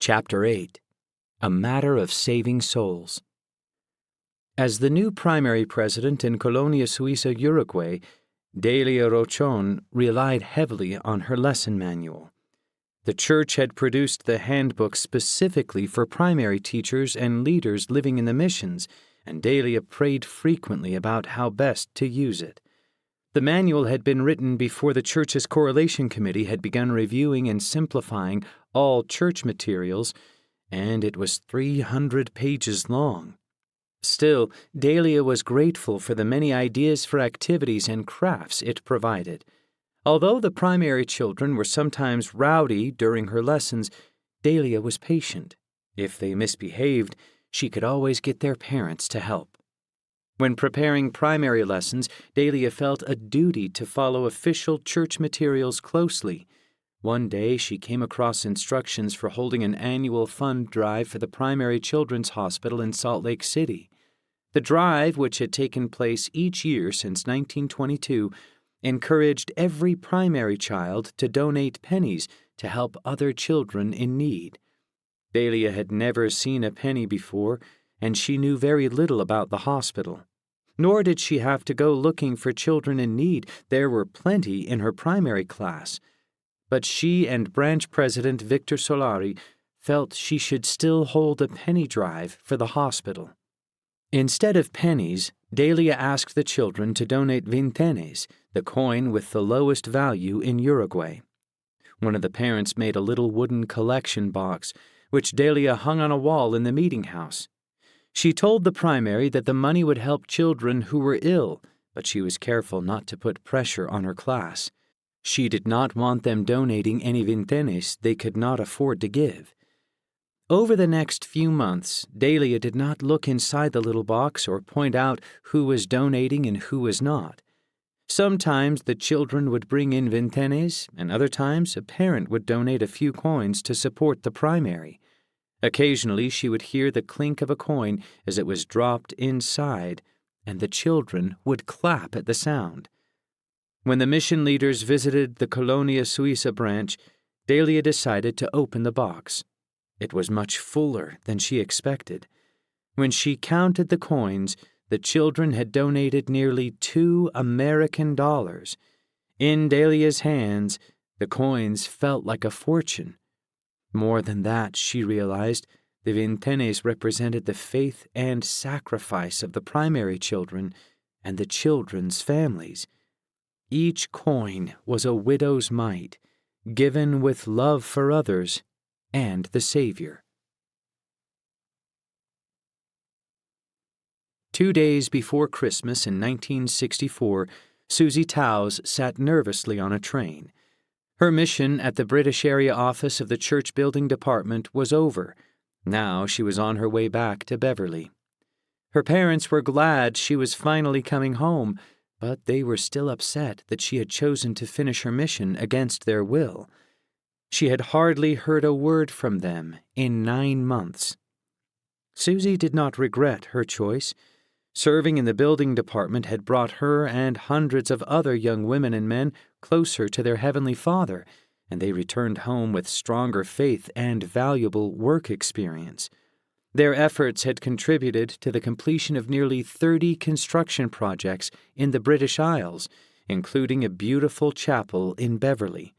Chapter 8. A Matter of Saving Souls. As the new primary president in Colonia Suiza, Uruguay, Delia Rochon relied heavily on her lesson manual. The church had produced the handbook specifically for primary teachers and leaders living in the missions, and Delia prayed frequently about how best to use it. The manual had been written before the church's correlation committee had begun reviewing and simplifying all church materials, and it was 300 pages long. Still, Delia was grateful for the many ideas for activities and crafts it provided. Although the primary children were sometimes rowdy during her lessons, Delia was patient. If they misbehaved, she could always get their parents to help. When preparing primary lessons, Delia felt a duty to follow official church materials closely. One day, she came across instructions for holding an annual fund drive for the primary children's hospital in Salt Lake City. The drive, which had taken place each year since 1922, encouraged every primary child to donate pennies to help other children in need. Delia had never seen a penny before, and she knew very little about the hospital. Nor did she have to go looking for children in need. There were plenty in her primary class. But she and branch president Victor Solari felt she should still hold a penny drive for the hospital. Instead of pennies, Delia asked the children to donate vintenes, the coin with the lowest value in Uruguay. One of the parents made a little wooden collection box, which Delia hung on a wall in the meeting house. She told the primary that the money would help children who were ill, but she was careful not to put pressure on her class. She did not want them donating any vintenes they could not afford to give. Over the next few months, Delia did not look inside the little box or point out who was donating and who was not. Sometimes the children would bring in vintenes, and other times a parent would donate a few coins to support the primary. Occasionally she would hear the clink of a coin as it was dropped inside, and the children would clap at the sound. When the mission leaders visited the Colonia Suiza branch, Delia decided to open the box. It was much fuller than she expected. When she counted the coins, the children had donated nearly $2 American. In Delia's hands, the coins felt like a fortune. More than that, she realized, the vintenes represented the faith and sacrifice of the primary children and the children's families. Each coin was a widow's mite, given with love for others and the Savior. 2 days before Christmas in 1964, Susie Towes sat nervously on a train. Her mission at the British area office of the church building department was over. Now she was on her way back to Beverly. Her parents were glad she was finally coming home, but they were still upset that she had chosen to finish her mission against their will. She had hardly heard a word from them in 9 months. Susie did not regret her choice. Serving in the building department had brought her and hundreds of other young women and men closer to their Heavenly Father, and they returned home with stronger faith and valuable work experience. Their efforts had contributed to the completion of nearly 30 construction projects in the British Isles, including a beautiful chapel in Beverly,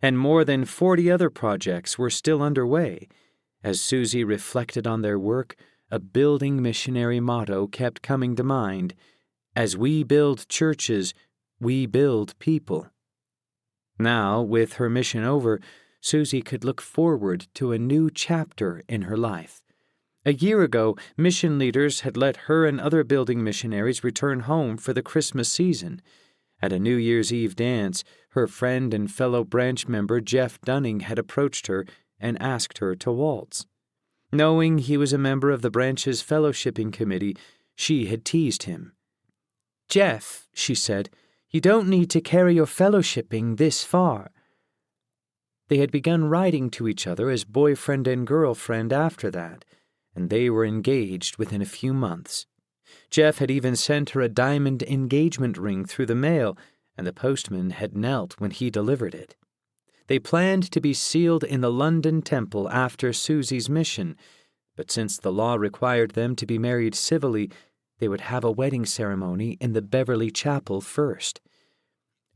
and more than 40 other projects were still underway. As Susie reflected on their work, a building missionary motto kept coming to mind: "As we build churches, we build people." Now, with her mission over, Susie could look forward to a new chapter in her life. A year ago, mission leaders had let her and other building missionaries return home for the Christmas season. At a New Year's Eve dance, her friend and fellow branch member Jeff Dunning had approached her and asked her to waltz. Knowing he was a member of the branch's fellowshipping committee, she had teased him. "Jeff," she said, "you don't need to carry your fellowshipping this far." They had begun writing to each other as boyfriend and girlfriend after that, and they were engaged within a few months. Jeff had even sent her a diamond engagement ring through the mail, and the postman had knelt when he delivered it. They planned to be sealed in the London Temple after Susie's mission, but since the law required them to be married civilly, they would have a wedding ceremony in the Beverly Chapel first.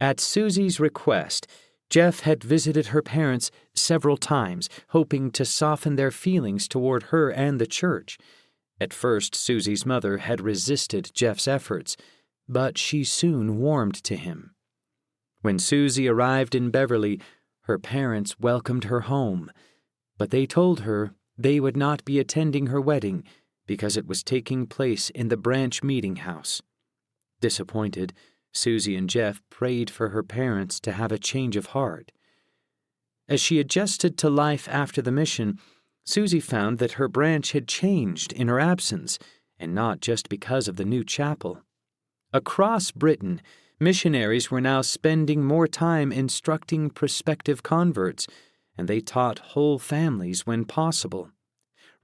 At Susie's request, Jeff had visited her parents several times, hoping to soften their feelings toward her and the church. At first, Susie's mother had resisted Jeff's efforts, but she soon warmed to him. When Susie arrived in Beverly, her parents welcomed her home, but they told her they would not be attending her wedding because it was taking place in the branch meeting house. Disappointed, Susie and Jeff prayed for her parents to have a change of heart. As she adjusted to life after the mission, Susie found that her branch had changed in her absence, and not just because of the new chapel. Across Britain, missionaries were now spending more time instructing prospective converts, and they taught whole families when possible.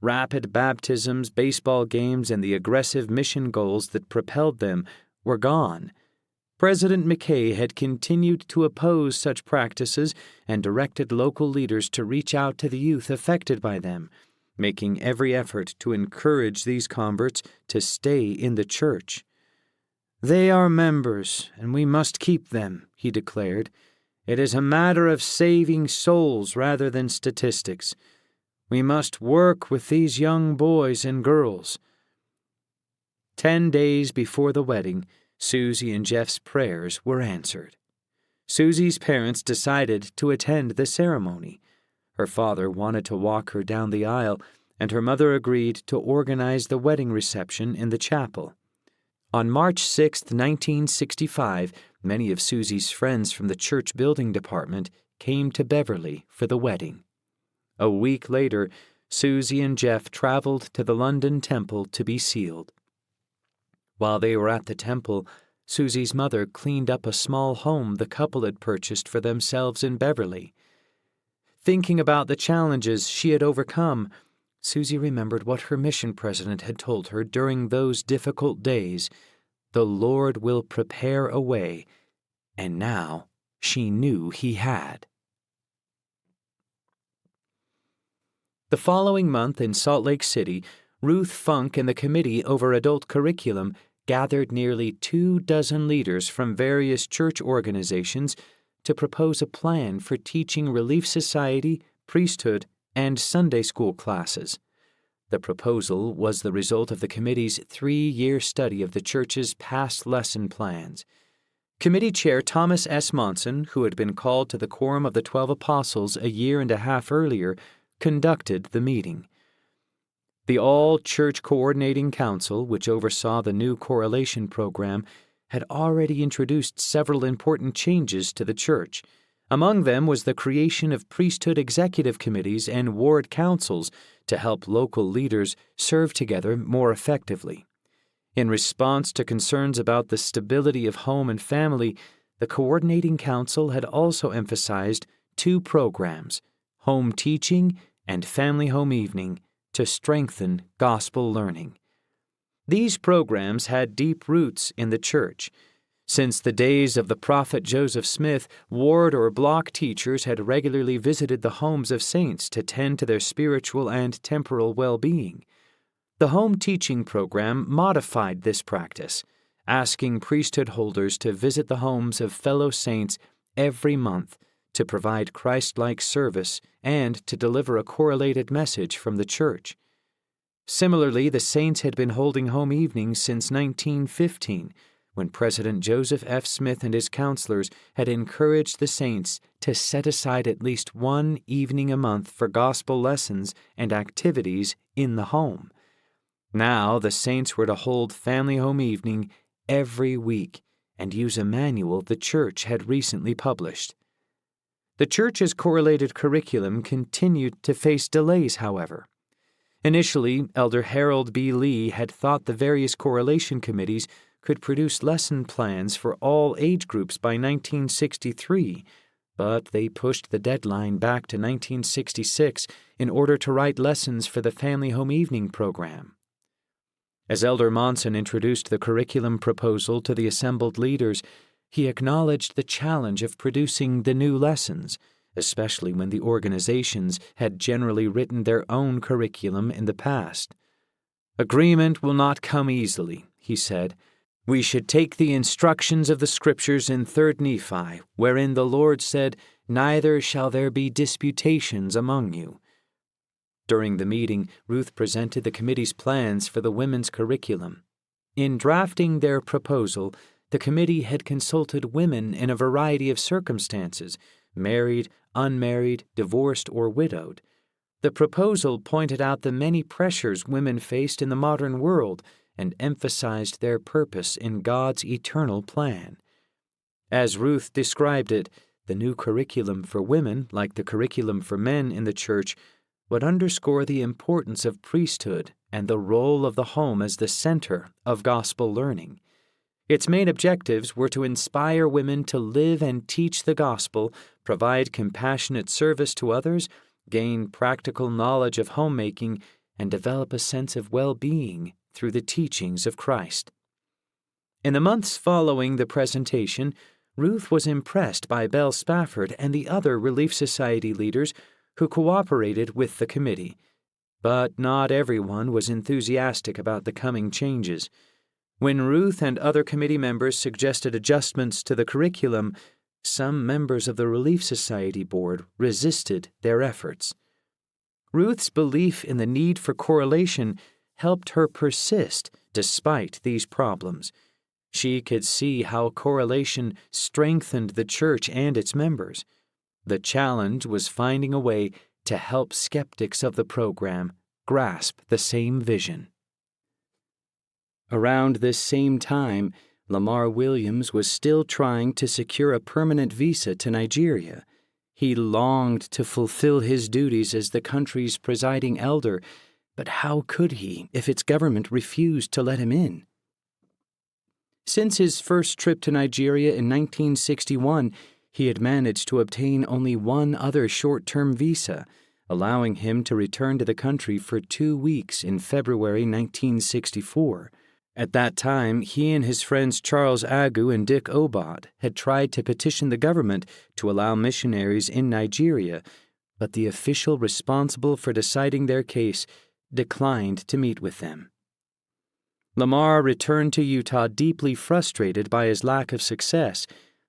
Rapid baptisms, baseball games, and the aggressive mission goals that propelled them were gone. President McKay had continued to oppose such practices and directed local leaders to reach out to the youth affected by them, making every effort to encourage these converts to stay in the church. "They are members, and we must keep them," he declared. "It is a matter of saving souls rather than statistics. We must work with these young boys and girls." 10 days before the wedding, Susie and Jeff's prayers were answered. Susie's parents decided to attend the ceremony. Her father wanted to walk her down the aisle, and her mother agreed to organize the wedding reception in the chapel. On March 6, 1965, many of Susie's friends from the church building department came to Beverly for the wedding. A week later, Susie and Jeff traveled to the London Temple to be sealed. While they were at the temple, Susie's mother cleaned up a small home the couple had purchased for themselves in Beverly. Thinking about the challenges she had overcome, Susie remembered what her mission president had told her during those difficult days. The Lord will prepare a way, and now she knew He had. The following month in Salt Lake City, Ruth Funk and the Committee over Adult Curriculum gathered nearly 24 leaders from various church organizations to propose a plan for teaching Relief Society, priesthood, and Sunday school classes. The proposal was the result of the committee's 3-year study of the church's past lesson plans. Committee Chair Thomas S. Monson, who had been called to the Quorum of the 12 Apostles a year and a half earlier, conducted the meeting. The All-Church Coordinating Council, which oversaw the new correlation program, had already introduced several important changes to the church. Among them was the creation of priesthood executive committees and ward councils to help local leaders serve together more effectively. In response to concerns about the stability of home and family, the Coordinating Council had also emphasized 2 programs, home teaching and family home evening, to strengthen gospel learning. These programs had deep roots in the church. Since the days of the prophet Joseph Smith, ward or block teachers had regularly visited the homes of saints to tend to their spiritual and temporal well-being. The home teaching program modified this practice, asking priesthood holders to visit the homes of fellow saints every month to provide Christ-like service and to deliver a correlated message from the church. Similarly, the saints had been holding home evenings since 1915, when President Joseph F. Smith and his counselors had encouraged the saints to set aside at least 1 evening a month for gospel lessons and activities in the home. Now the saints were to hold family home evening every week and use a manual the church had recently published. The church's correlated curriculum continued to face delays, however. Initially, Elder Harold B. Lee had thought the various correlation committees could produce lesson plans for all age groups by 1963, but they pushed the deadline back to 1966 in order to write lessons for the family home evening program. As Elder Monson introduced the curriculum proposal to the assembled leaders, he acknowledged the challenge of producing the new lessons, especially when the organizations had generally written their own curriculum in the past. "Agreement will not come easily," he said. "We should take the instructions of the Scriptures in 3 Nephi, wherein the Lord said, 'Neither shall there be disputations among you.'" During the meeting, Ruth presented the committee's plans for the women's curriculum. In drafting their proposal, the committee had consulted women in a variety of circumstances, married, unmarried, divorced, or widowed. The proposal pointed out the many pressures women faced in the modern world and emphasized their purpose in God's eternal plan. As Ruth described it, the new curriculum for women, like the curriculum for men in the church, would underscore the importance of priesthood and the role of the home as the center of gospel learning. Its main objectives were to inspire women to live and teach the gospel, provide compassionate service to others, gain practical knowledge of homemaking, and develop a sense of well-being through the teachings of Christ. In the months following the presentation, Ruth was impressed by Belle Spafford and the other Relief Society leaders who cooperated with the committee. But not everyone was enthusiastic about the coming changes. When Ruth and other committee members suggested adjustments to the curriculum, some members of the Relief Society board resisted their efforts. Ruth's belief in the need for correlation helped her persist despite these problems. She could see how correlation strengthened the church and its members. The challenge was finding a way to help skeptics of the program grasp the same vision. Around this same time, Lamar Williams was still trying to secure a permanent visa to Nigeria. He longed to fulfill his duties as the country's presiding elder, but how could he if its government refused to let him in? Since his first trip to Nigeria in 1961, he had managed to obtain only one other short-term visa, allowing him to return to the country for 2 weeks in February 1964. At that time, he and his friends Charles Agu and Dick Obot had tried to petition the government to allow missionaries in Nigeria, but the official responsible for deciding their case declined to meet with them. Lamar returned to Utah deeply frustrated by his lack of success,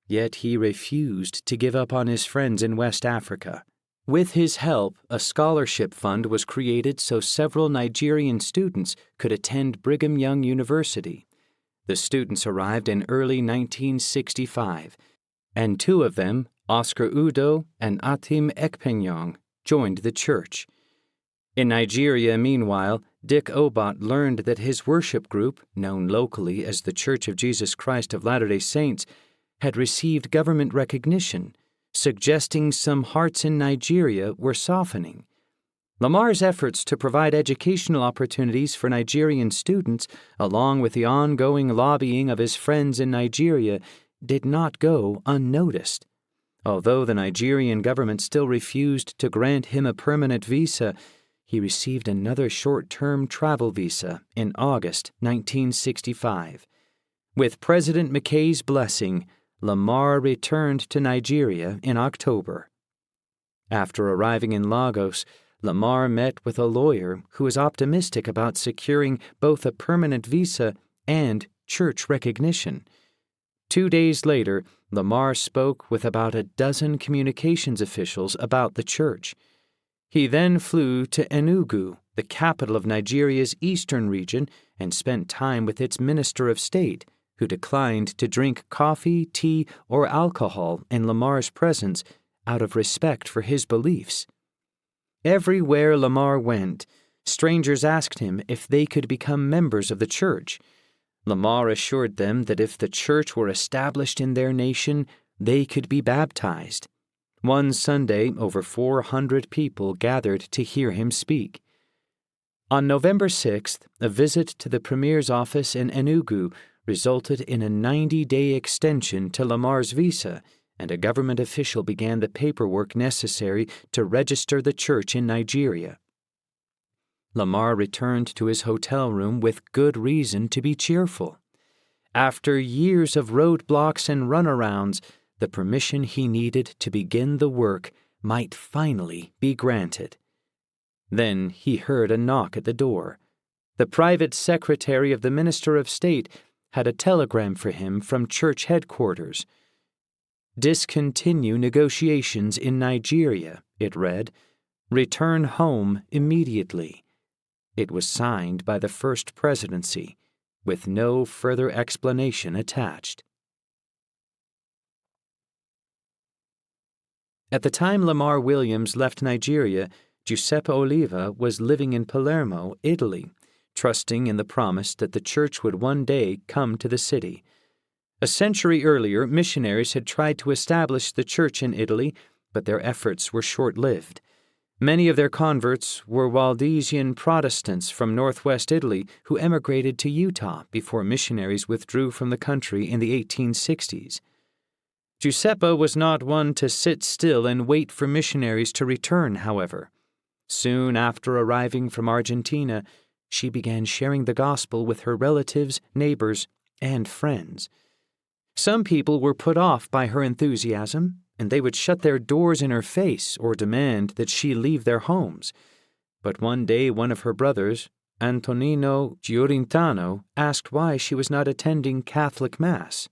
yet he refused to give up on his friends in West Africa. With his help, a scholarship fund was created so several Nigerian students could attend Brigham Young University. The students arrived in early 1965, and 2 of them, Oscar Udo and Atim Ekpenyong, joined the church. In Nigeria, meanwhile, Dick Obot learned that his worship group, known locally as the Church of Jesus Christ of Latter-day Saints, had received government recognition, suggesting some hearts in Nigeria were softening. Lamar's efforts to provide educational opportunities for Nigerian students, along with the ongoing lobbying of his friends in Nigeria, did not go unnoticed. Although the Nigerian government still refused to grant him a permanent visa, he received another short-term travel visa in August 1965. With President McKay's blessing, Lamar returned to Nigeria in October. After arriving in Lagos, Lamar met with a lawyer who was optimistic about securing both a permanent visa and church recognition. 2 days later, Lamar spoke with about a dozen communications officials about the church. He then flew to Enugu, the capital of Nigeria's eastern region, and spent time with its Minister of State, who declined to drink coffee, tea, or alcohol in Lamar's presence out of respect for his beliefs. Everywhere Lamar went, strangers asked him if they could become members of the church. Lamar assured them that if the church were established in their nation, they could be baptized. One Sunday, over 400 people gathered to hear him speak. On November 6th, a visit to the Premier's office in Enugu resulted in a 90-day extension to Lamar's visa, and a government official began the paperwork necessary to register the church in Nigeria. Lamar returned to his hotel room with good reason to be cheerful. After years of roadblocks and runarounds, the permission he needed to begin the work might finally be granted. Then he heard a knock at the door. The private secretary of the Minister of State had a telegram for him from church headquarters. "Discontinue negotiations in Nigeria," it read. "Return home immediately." It was signed by the First Presidency, with no further explanation attached. At the time Lamar Williams left Nigeria, Giuseppe Oliva was living in Palermo, Italy, trusting in the promise that the church would one day come to the city. A century earlier, missionaries had tried to establish the church in Italy, but their efforts were short-lived. Many of their converts were Waldensian Protestants from northwest Italy who emigrated to Utah before missionaries withdrew from the country in the 1860s. Giuseppe was not one to sit still and wait for missionaries to return, however. Soon after arriving from Argentina, she began sharing the gospel with her relatives, neighbors, and friends. Some people were put off by her enthusiasm, and they would shut their doors in her face or demand that she leave their homes. But one day one of her brothers, Antonino Giorintano, asked why she was not attending Catholic Mass.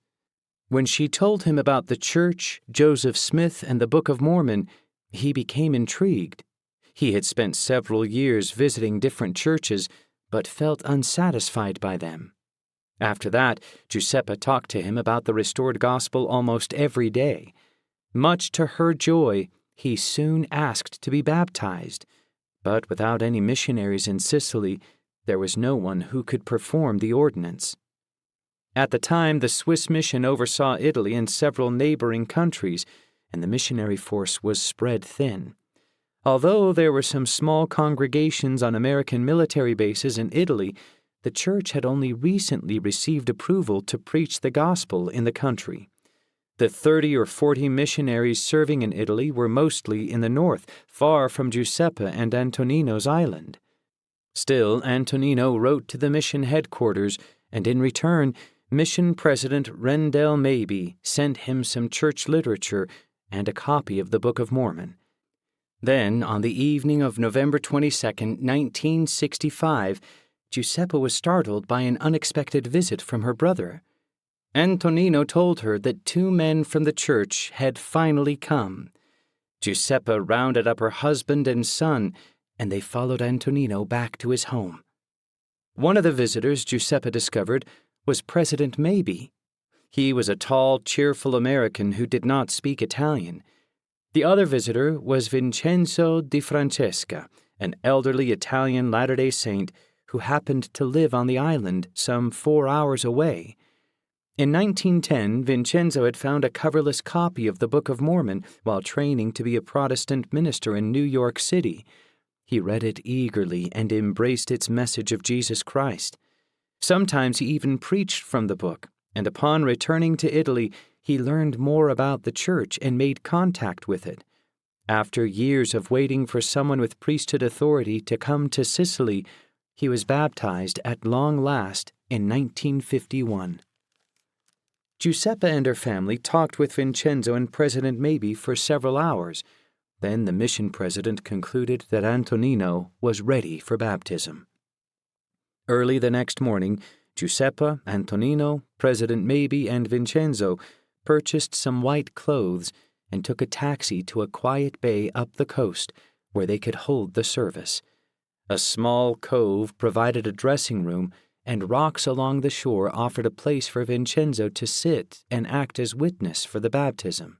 When she told him about the church, Joseph Smith, and the Book of Mormon, he became intrigued. He had spent several years visiting different churches, but felt unsatisfied by them. After that, Giuseppe talked to him about the restored gospel almost every day. Much to her joy, he soon asked to be baptized, but without any missionaries in Sicily, there was no one who could perform the ordinance. At the time, the Swiss mission oversaw Italy and several neighboring countries, and the missionary force was spread thin. Although there were some small congregations on American military bases in Italy, the church had only recently received approval to preach the gospel in the country. The 30 or 40 missionaries serving in Italy were mostly in the north, far from Giuseppe and Antonino's island. Still, Antonino wrote to the mission headquarters, and in return, Mission President Rendell Mabee sent him some church literature and a copy of the Book of Mormon. Then, on the evening of November 22, 1965, Giuseppe was startled by an unexpected visit from her brother. Antonino told her that 2 men from the church had finally come. Giuseppe rounded up her husband and son, and they followed Antonino back to his home. One of the visitors, Giuseppe discovered, was President Mabee. He was a tall, cheerful American who did not speak Italian. The other visitor was Vincenzo di Francesca, an elderly Italian Latter-day Saint who happened to live on the island some 4 hours away. In 1910, Vincenzo had found a coverless copy of the Book of Mormon while training to be a Protestant minister in New York City. He read it eagerly and embraced its message of Jesus Christ. Sometimes he even preached from the book, and upon returning to Italy, he learned more about the church and made contact with it. After years of waiting for someone with priesthood authority to come to Sicily, he was baptized at long last in 1951. Giuseppe and her family talked with Vincenzo and President Mabee for several hours. Then the mission president concluded that Antonino was ready for baptism. Early the next morning, Giuseppe, Antonino, President Mabee, and Vincenzo purchased some white clothes and took a taxi to a quiet bay up the coast where they could hold the service. A small cove provided a dressing room, and rocks along the shore offered a place for Vincenzo to sit and act as witness for the baptism.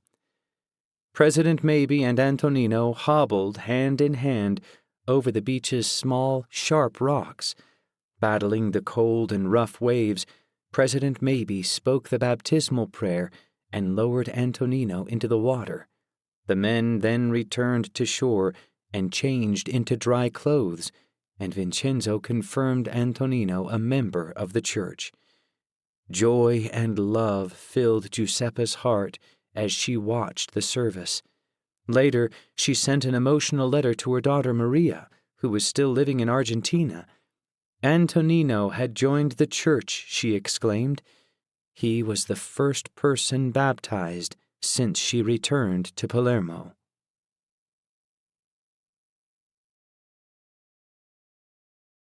President Mabee and Antonino hobbled hand in hand over the beach's small, sharp rocks. Battling the cold and rough waves, President Mabee spoke the baptismal prayer and lowered Antonino into the water. The men then returned to shore and changed into dry clothes, and Vincenzo confirmed Antonino a member of the church. Joy and love filled Giuseppe's heart as she watched the service. Later, she sent an emotional letter to her daughter Maria, who was still living in Argentina. Antonino had joined the church, she exclaimed. He was the first person baptized since she returned to Palermo.